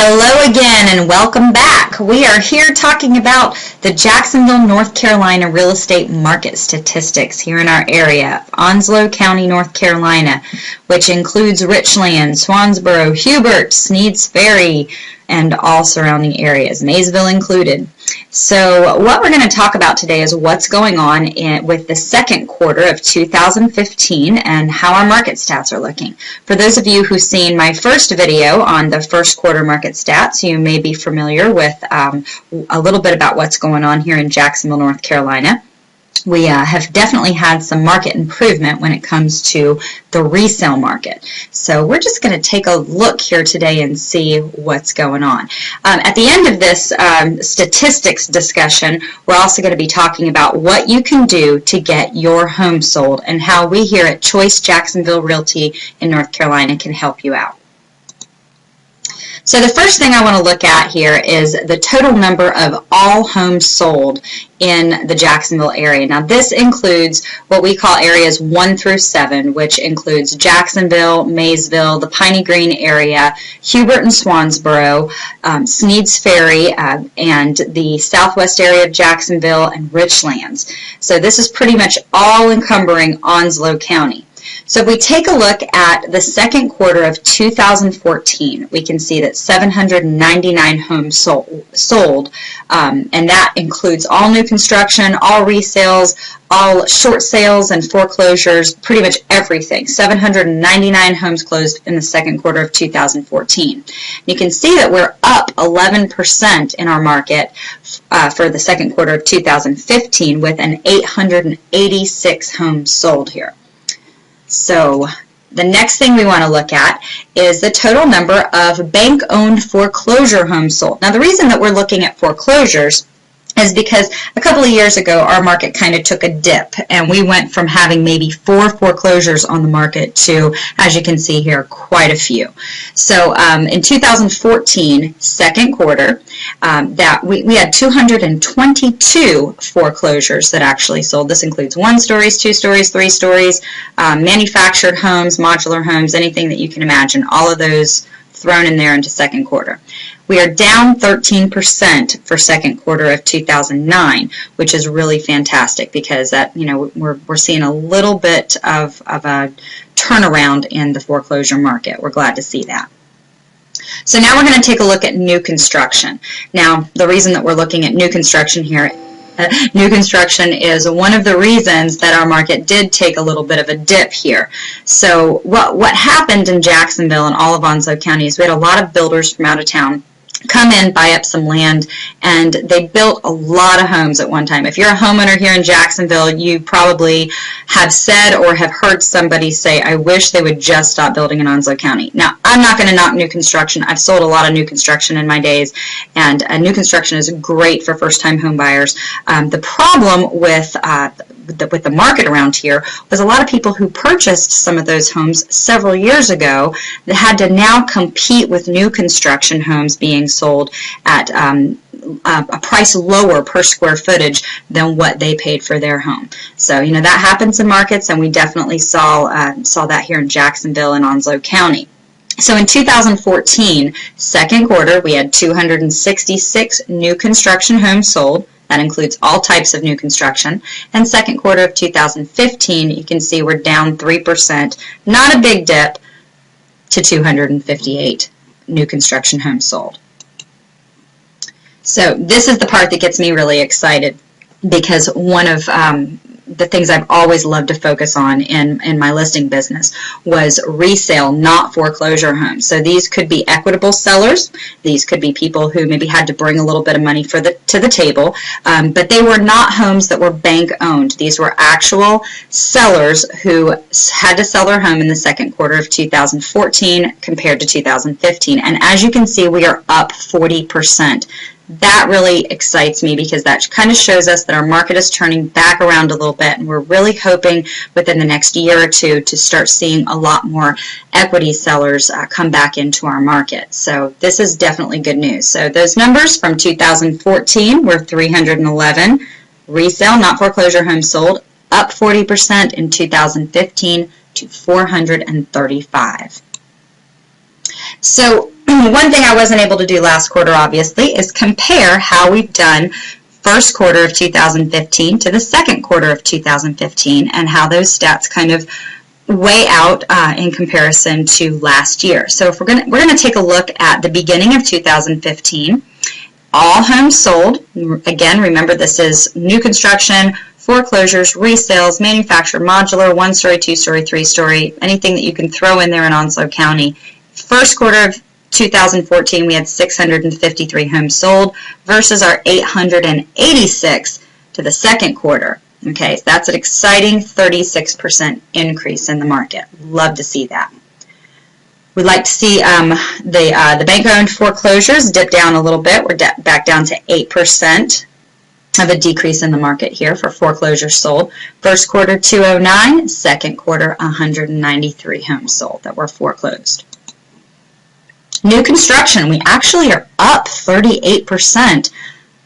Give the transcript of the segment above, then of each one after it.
Hello again and welcome back. We are here talking about the Jacksonville, North Carolina real estate market statistics here in our area, Onslow County, North Carolina, which includes Richland, Swansboro, Hubert, Sneads Ferry, and all surrounding areas, Maysville included. So what we're going to talk about today is what's going on with the second quarter of 2015 and how our market stats are looking. For those of you who've seen my first video on the first quarter market stats, you may be familiar with a little bit about what's going on here in Jacksonville, North Carolina. We have definitely had some market improvement when it comes to the resale market. So we're just going to take a look here today and see what's going on. At the end of this statistics discussion, we're also going to be talking about what you can do to get your home sold and how we here at Choice Jacksonville Realty in North Carolina can help you out. So the first thing I want to look at here is the total number of all homes sold in the Jacksonville area. Now this includes what we call areas 1 through 7, which includes Jacksonville, Maysville, the Piney Green area, Hubert and Swansboro, Sneads Ferry, and the southwest area of Jacksonville and Richlands. So this is pretty much all encumbering Onslow County. So if we take a look at the second quarter of 2014, we can see that 799 homes sold, and that includes all new construction, all resales, all short sales and foreclosures, pretty much everything. 799 homes closed in the second quarter of 2014. You can see that we're up 11% in our market for the second quarter of 2015 with an 886 homes sold here. So the next thing we want to look at is the total number of bank-owned foreclosure homes sold. Now the reason that we're looking at foreclosures is because a couple of years ago our market kind of took a dip and we went from having maybe 4 foreclosures on the market to, as you can see here, quite a few. So in 2014 second quarter that we had 222 foreclosures that actually sold. This includes 1 stories, 2 stories, 3 stories, manufactured homes, modular homes, anything that you can imagine, all of those thrown in there into second quarter. We are down 13% for second quarter of 2009, which is really fantastic because that, you know, we're seeing a little bit of a turnaround in the foreclosure market. We're glad to see that. So now we're going to take a look at new construction. Now, the reason that we're looking at new construction here, new construction is one of the reasons that our market did take a little bit of a dip here. So what happened in Jacksonville and all of Onslow County is we had a lot of builders from out of town come in, buy up some land, and they built a lot of homes at one time. If you're a homeowner here in Jacksonville, you probably have said or have heard somebody say, I wish they would just stop building in Onslow County. Now, I'm not going to knock new construction. I've sold a lot of new construction in my days, and new construction is great for first-time home buyers. The problem with the market around here was a lot of people who purchased some of those homes several years ago that had to now compete with new construction homes being sold at a price lower per square footage than what they paid for their home. So, you know, that happens in markets, and we definitely saw that here in Jacksonville and Onslow County. So in 2014, second quarter, we had 266 new construction homes sold. That includes all types of new construction. And second quarter of 2015, you can see we're down 3%, not a big dip, to 258 new construction homes sold. So this is the part that gets me really excited because one of the things I've always loved to focus on in my listing business was resale, not foreclosure homes. So these could be equitable sellers. These could be people who maybe had to bring a little bit of money to the table, but they were not homes that were bank owned. These were actual sellers who had to sell their home in the second quarter of 2014 compared to 2015. And as you can see, we are up 40%. That really excites me because that kind of shows us that our market is turning back around a little bit, and we're really hoping within the next year or two to start seeing a lot more equity sellers come back into our market. So this is definitely good news. So those numbers from 2014 were 311 resale, not foreclosure homes sold, up 40% in 2015 to 435. So One thing I wasn't able to do last quarter, obviously, is compare how we've done first quarter of 2015 to the second quarter of 2015 and how those stats kind of weigh out in comparison to last year. So if we're going to take a look at the beginning of 2015. All homes sold. Again, remember this is new construction, foreclosures, resales, manufactured, modular, 1-story, 2-story, 3-story, anything that you can throw in there in Onslow County. First quarter of 2014, we had 653 homes sold versus our 886 to the second quarter. Okay, so that's an exciting 36% increase in the market. Love to see that. We'd like to see the bank-owned foreclosures dip down a little bit. We're back down to 8% of a decrease in the market here for foreclosures sold. First quarter 209, second quarter 193 homes sold that were foreclosed. New construction, we actually are up 38%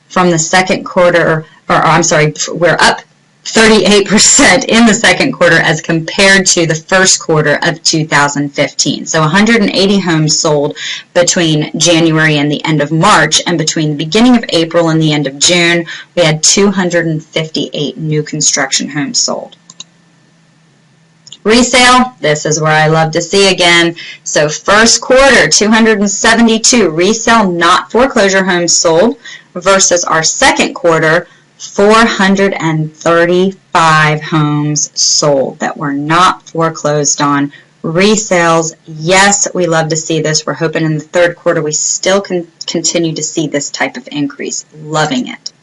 from the second quarter, we're up 38% in the second quarter as compared to the first quarter of 2015. So 180 homes sold between January and the end of March, and between the beginning of April and the end of June, we had 258 new construction homes sold. Resale, this is where I love to see again. So first quarter, 272 resale, not foreclosure homes sold versus our second quarter, 435 homes sold that were not foreclosed on. Resales, yes, we love to see this. We're hoping in the third quarter we still can continue to see this type of increase. Loving it.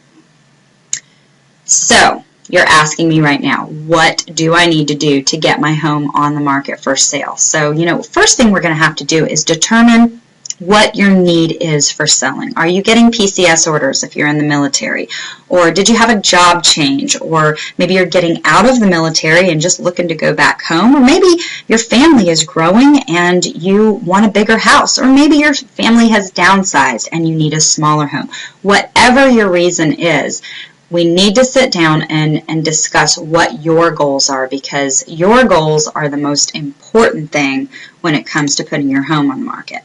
So, you're asking me right now, what do I need to do to get my home on the market for sale? So, first thing we're going to have to do is determine what your need is for selling. Are you getting PCS orders if you're in the military? Or did you have a job change? Or maybe you're getting out of the military and just looking to go back home? Or maybe your family is growing and you want a bigger house. Or maybe your family has downsized and you need a smaller home. Whatever your reason is, we need to sit down and discuss what your goals are, because your goals are the most important thing when it comes to putting your home on the market.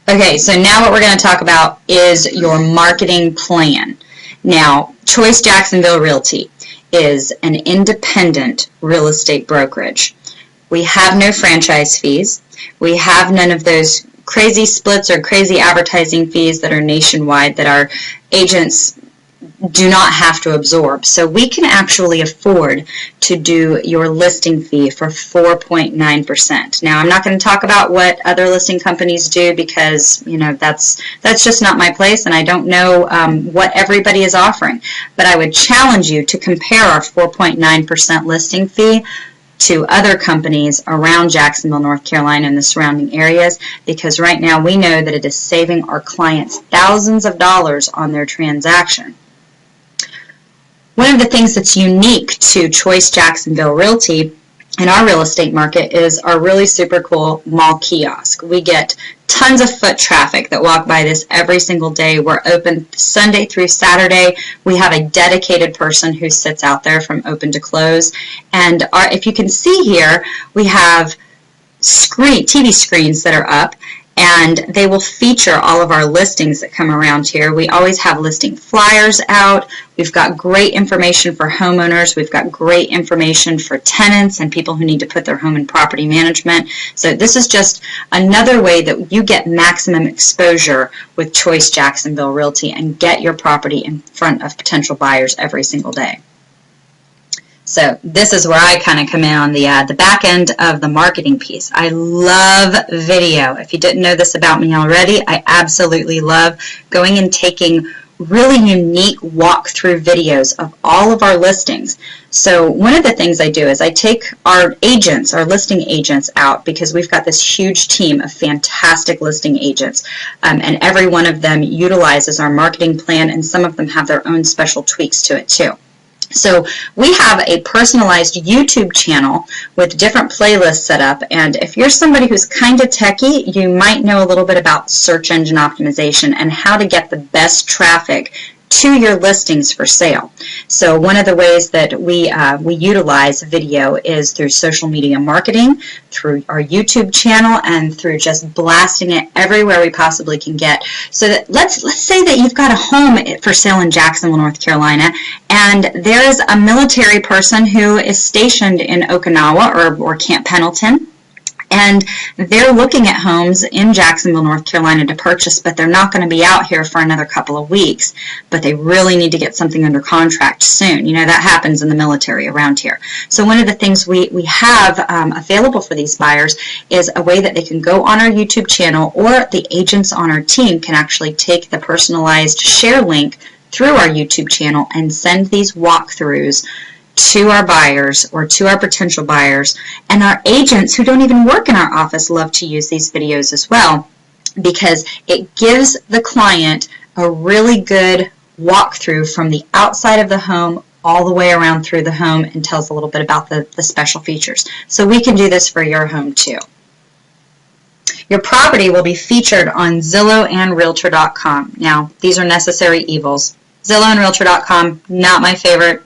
Okay, so now what we're going to talk about is your marketing plan. Now, Choice Jacksonville Realty is an independent real estate brokerage. We have no franchise fees. We have none of those crazy splits or crazy advertising fees that are nationwide that our agents do not have to absorb. So we can actually afford to do your listing fee for 4.9%. Now, I'm not going to talk about what other listing companies do because, that's just not my place, and I don't know what everybody is offering. But I would challenge you to compare our 4.9% listing fee to other companies around Jacksonville, North Carolina, and the surrounding areas, because right now we know that it is saving our clients thousands of dollars on their transaction. One of the things that's unique to Choice Jacksonville Realty in our real estate market is our really super cool mall kiosk. We get tons of foot traffic that walk by this every single day. We're open Sunday through Saturday. We have a dedicated person who sits out there from open to close. And if you can see here, we have TV screens that are up, and they will feature all of our listings that come around here. We always have listing flyers out. We've got great information for homeowners. We've got great information for tenants and people who need to put their home in property management. So this is just another way that you get maximum exposure with Choice Jacksonville Realty and get your property in front of potential buyers every single day. So this is where I kind of come in on the back end of the marketing piece. I love video. If you didn't know this about me already, I absolutely love going and taking really unique walkthrough videos of all of our listings. So one of the things I do is I take our agents, our listing agents out, because we've got this huge team of fantastic listing agents, and every one of them utilizes our marketing plan, and some of them have their own special tweaks to it too. So we have a personalized YouTube channel with different playlists set up, and if you're somebody who's kind of techie, you might know a little bit about search engine optimization and how to get the best traffic to your listings for sale. So one of the ways that we utilize video is through social media marketing, through our YouTube channel, and through just blasting it everywhere we possibly can get. So that let's say that you've got a home for sale in Jacksonville, North Carolina, and there's a military person who is stationed in Okinawa or Camp Pendleton, and they're looking at homes in Jacksonville, North Carolina to purchase, but they're not going to be out here for another couple of weeks. But they really need to get something under contract soon. You know, that happens in the military around here. So one of the things we have available for these buyers is a way that they can go on our YouTube channel, or the agents on our team can actually take the personalized share link through our YouTube channel and send these walkthroughs to our buyers or to our potential buyers. And our agents who don't even work in our office love to use these videos as well, because it gives the client a really good walkthrough from the outside of the home all the way around through the home, and tells a little bit about the special features. So we can do this for your home too. Your property will be featured on Zillow and Realtor.com. Now, these are necessary evils. Zillow and Realtor.com, not my favorite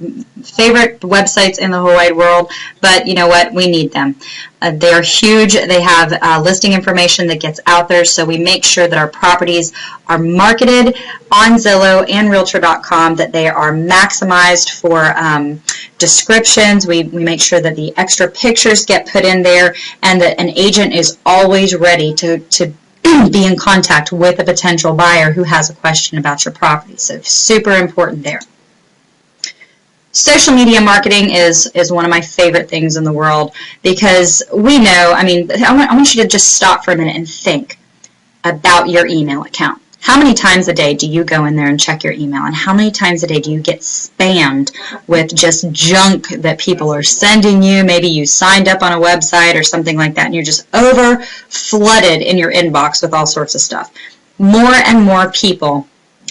websites in the whole wide world, but you know what? We need them. They're huge. They have listing information that gets out there, so we make sure that our properties are marketed on Zillow and Realtor.com, that they are maximized for descriptions. We make sure that the extra pictures get put in there, and that an agent is always ready to be in contact with a potential buyer who has a question about your property. So super important there. Social media marketing is one of my favorite things in the world, because we know, I mean, I want you to just stop for a minute and think about your email account. How many times a day do you go in there and check your email? And how many times a day do you get spammed with just junk that people are sending you? Maybe you signed up on a website or something like that, and you're just over flooded in your inbox with all sorts of stuff. More and more people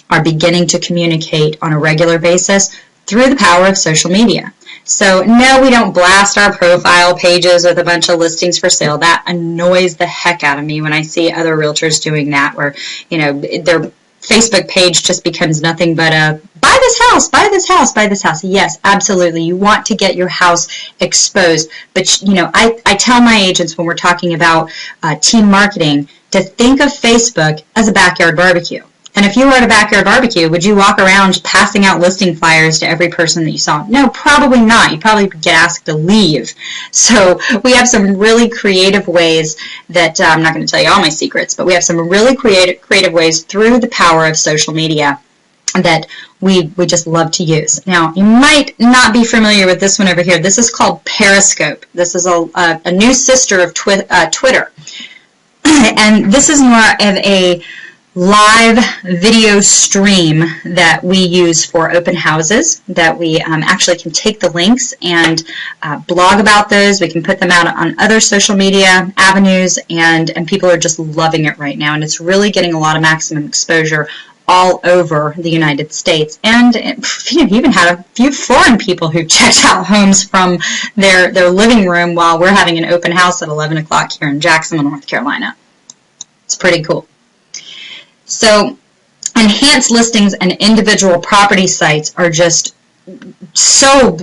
are beginning to communicate on a regular basis through the power of social media. So no, we don't blast our profile pages with a bunch of listings for sale. That annoys the heck out of me when I see other realtors doing that, where, you know, their Facebook page just becomes nothing but a buy this house, buy this house, buy this house. Yes, absolutely. You want to get your house exposed. But, you know, I tell my agents when we're talking about team marketing to think of Facebook as a backyard barbecue. And if you were at a backyard barbecue, would you walk around passing out listing flyers to every person that you saw? No, probably not. You'd probably get asked to leave. So we have some really creative ways that, I'm not going to tell you all my secrets, but we have some really creative ways through the power of social media that we just love to use. Now, you might not be familiar with this one over here. This is called Periscope. This is a new sister of Twitter. And this is more of a live video stream that we use for open houses, that we actually can take the links and blog about those. We can put them out on other social media avenues, and people are just loving it right now, and it's really getting a lot of maximum exposure all over the United States. And you even had a few foreign people who checked out homes from their living room while we're having an open house at 11 o'clock here in Jacksonville, North Carolina. It's pretty cool. So enhanced listings and individual property sites are just so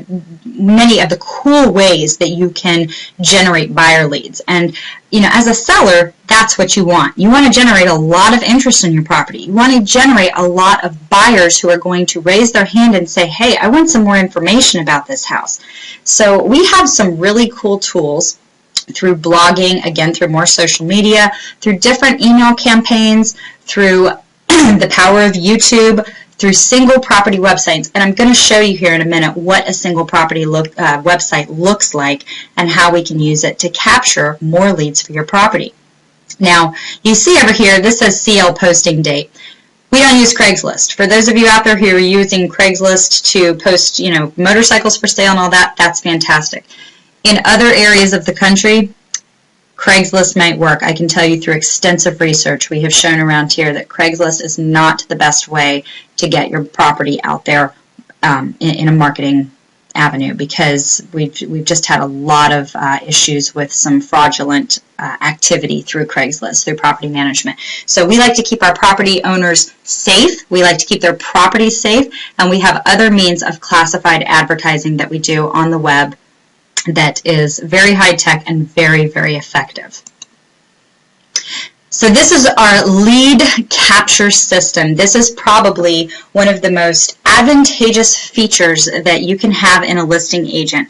many of the cool ways that you can generate buyer leads. And, you know, as a seller, that's what you want. You want to generate a lot of interest in your property. You want to generate a lot of buyers who are going to raise their hand and say, hey, I want some more information about this house. So we have some really cool tools through blogging, again, through more social media, through different email campaigns, through the power of YouTube, through single property websites. And I'm going to show you here in a minute what a single property website looks like and how we can use it to capture more leads for your property. Now, you see over here, this says CL posting date. We don't use Craigslist. For those of you out there who are using Craigslist to post, you know, motorcycles for sale and all that, that's fantastic. In other areas of the country, Craigslist might work. I can tell you through extensive research we have shown around here that Craigslist is not the best way to get your property out there in a marketing avenue, because we've just had a lot of issues with some fraudulent activity through Craigslist, through property management. So we like to keep our property owners safe. We like to keep their property safe, and we have other means of classified advertising that we do on the web that is very high tech and very, very effective. So this is our lead capture system. This is probably one of the most advantageous features that you can have in a listing agent.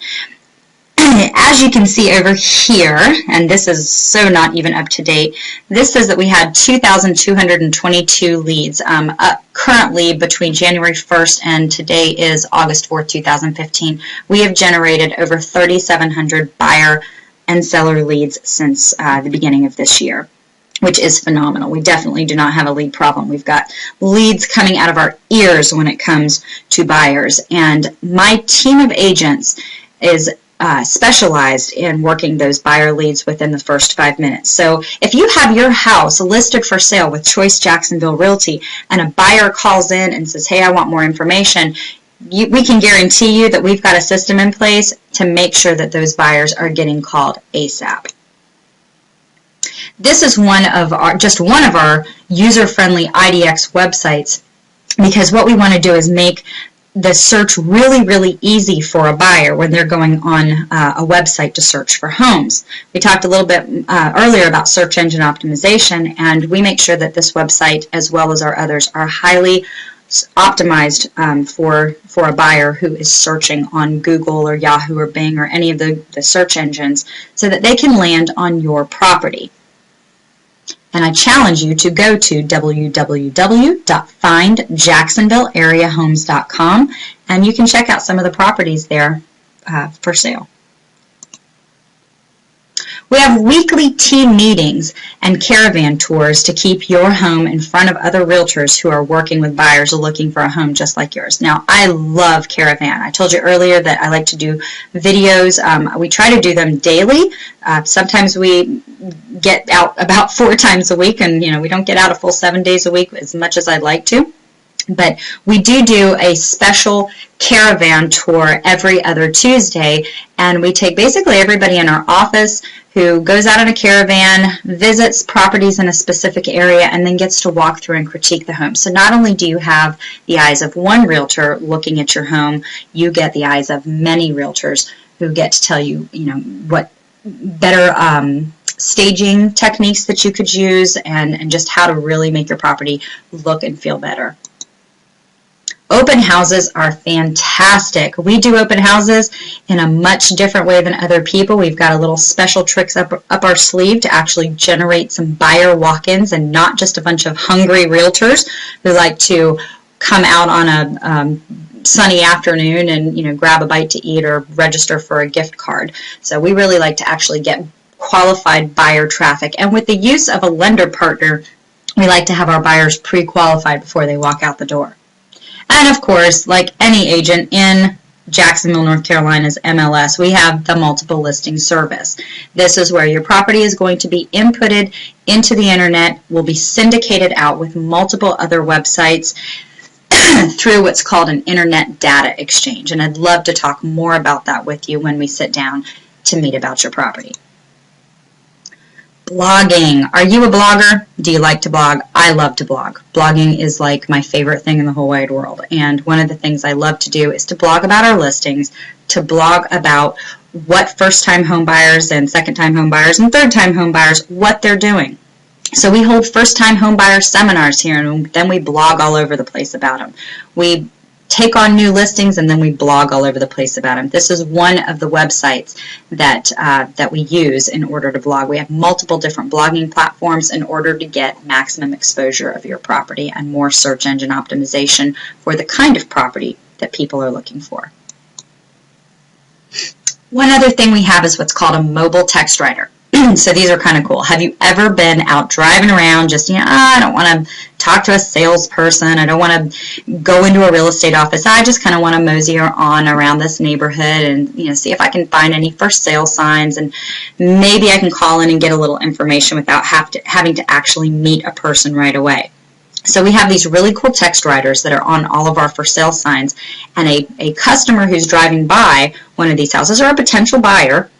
As you can see over here, and this is so not even up to date, this says that we had 2,222 leads. Currently, between January 1st and today is August 4th, 2015, we have generated over 3,700 buyer and seller leads since the beginning of this year, which is phenomenal. We definitely do not have a lead problem. We've got leads coming out of our ears when it comes to buyers. And my team of agents is specialized in working those buyer leads within the first 5 minutes. So if you have your house listed for sale with Choice Jacksonville Realty and a buyer calls in and says, hey, I want more information, we can guarantee you that we've got a system in place to make sure that those buyers are getting called ASAP. This is just one of our user-friendly IDX websites, because what we want to do is make the search really, really easy for a buyer when they're going on a website to search for homes. We talked a little bit earlier about search engine optimization, and we make sure that this website, as well as our others, are highly optimized for a buyer who is searching on Google or Yahoo or Bing or any of the search engines, so that they can land on your property. And I challenge you to go to www.findjacksonvilleareahomes.com, and you can check out some of the properties there for sale. We have weekly team meetings and caravan tours to keep your home in front of other realtors who are working with buyers looking for a home just like yours. Now, I love caravan. I told you earlier that I like to do videos. We try to do them daily. Sometimes we get out about 4 times a week, and we don't get out a full 7 days a week as much as I'd like to. But we do a special caravan tour every other Tuesday, and we take basically everybody in our office who goes out in a caravan, visits properties in a specific area, and then gets to walk through and critique the home. So not only do you have the eyes of one realtor looking at your home, you get the eyes of many realtors who get to tell you, what better staging techniques that you could use, and just how to really make your property look and feel better. Open houses are fantastic. We do open houses in a much different way than other people. We've got a little special tricks up our sleeve to actually generate some buyer walk-ins, and not just a bunch of hungry realtors who like to come out on a sunny afternoon and grab a bite to eat or register for a gift card. So we really like to actually get qualified buyer traffic. And with the use of a lender partner, we like to have our buyers pre-qualified before they walk out the door. And of course, like any agent in Jacksonville, North Carolina's MLS, we have the multiple listing service. This is where your property is going to be inputted into the internet, will be syndicated out with multiple other websites through what's called an internet data exchange. And I'd love to talk more about that with you when we sit down to meet about your property. Blogging. Are you a blogger? Do you like to blog? I love to blog. Blogging is like my favorite thing in the whole wide world. And one of the things I love to do is to blog about our listings, to blog about what first-time home buyers and second-time home buyers and third-time home buyers, what they're doing. So we hold first-time home buyer seminars here, and then we blog all over the place about them. We take on new listings, and then we blog all over the place about them. This is one of the websites that we use in order to blog. We have multiple different blogging platforms in order to get maximum exposure of your property and more search engine optimization for the kind of property that people are looking for. One other thing we have is what's called a mobile text writer. So these are kind of cool. Have you ever been out driving around just, I don't want to talk to a salesperson, I don't want to go into a real estate office, I just kind of want to mosey on around this neighborhood and see if I can find any for sale signs, and maybe I can call in and get a little information without having to actually meet a person right away. So we have these really cool text writers that are on all of our for sale signs, and a customer who's driving by one of these houses, or a potential buyer,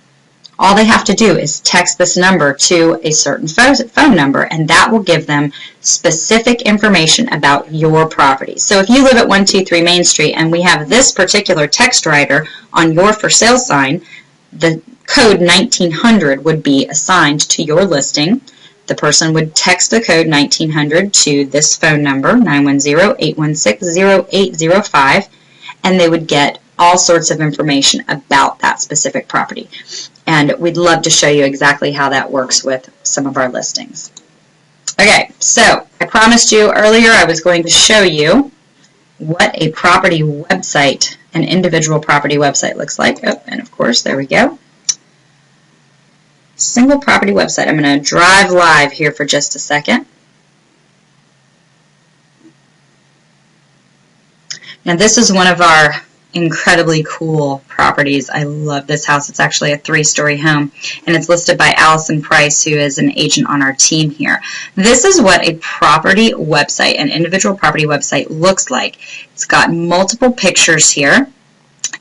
all they have to do is text this number to a certain phone number, and that will give them specific information about your property. So if you live at 123 Main Street and we have this particular text writer on your for sale sign, the code 1900 would be assigned to your listing. The person would text the code 1900 to this phone number, 910-816-0805, and they would get all sorts of information about that specific property. And we'd love to show you exactly how that works with some of our listings. Okay, so I promised you earlier I was going to show you what a property website, an individual property website looks like. Oh, and of course, there we go. Single property website. I'm going to drive live here for just a second. Now this is one of our incredibly cool properties. I love this house. It's actually a 3-story home, and it's listed by Allison Price, who is an agent on our team here. This is what a property website, an individual property website, looks like. It's got multiple pictures here,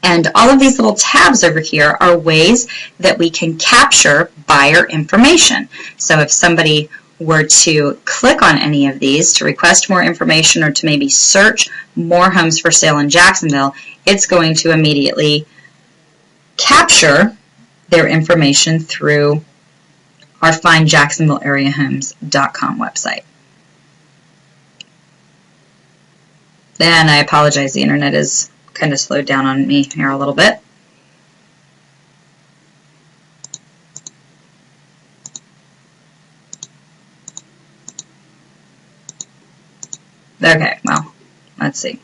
and all of these little tabs over here are ways that we can capture buyer information. So if somebody were to click on any of these to request more information or to maybe search more homes for sale in Jacksonville, it's going to immediately capture their information through our findjacksonvilleareahomes.com website. Then I apologize, the internet is kind of slowed down on me here a little bit. Okay, well, let's see.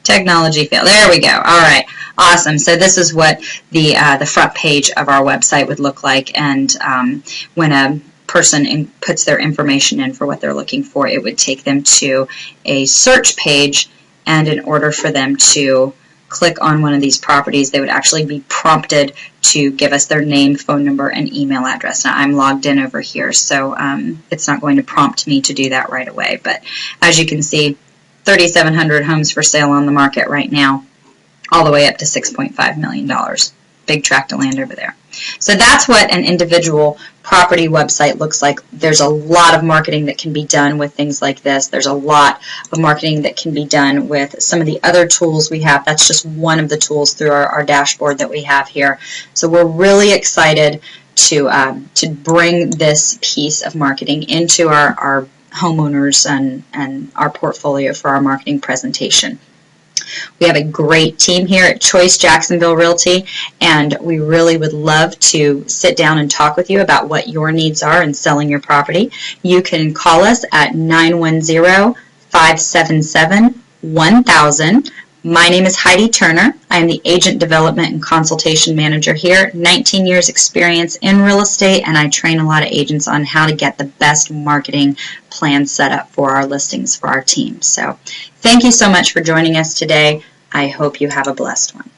Technology fail. There we go. All right, awesome. So this is what the front page of our website would look like, and when a person puts their information in for what they're looking for, it would take them to a search page, and in order for them to click on one of these properties, they would actually be prompted to give us their name, phone number, and email address. Now, I'm logged in over here, so it's not going to prompt me to do that right away. But as you can see, 3,700 homes for sale on the market right now, all the way up to $6.5 million. Big tract of land over there. So that's what an individual property website looks like. There's a lot of marketing that can be done with things like this. There's a lot of marketing that can be done with some of the other tools we have. That's just one of the tools through our dashboard that we have here. So we're really excited to bring this piece of marketing into our homeowners and our portfolio for our marketing presentation. We have a great team here at Choice Jacksonville Realty, and we really would love to sit down and talk with you about what your needs are in selling your property. You can call us at 910-577-1000. My name is Heidi-Turner. I am the Agent Development and Consultation Manager here. 19 years experience in real estate, and I train a lot of agents on how to get the best marketing plan set up for our listings for our team. So thank you so much for joining us today. I hope you have a blessed one.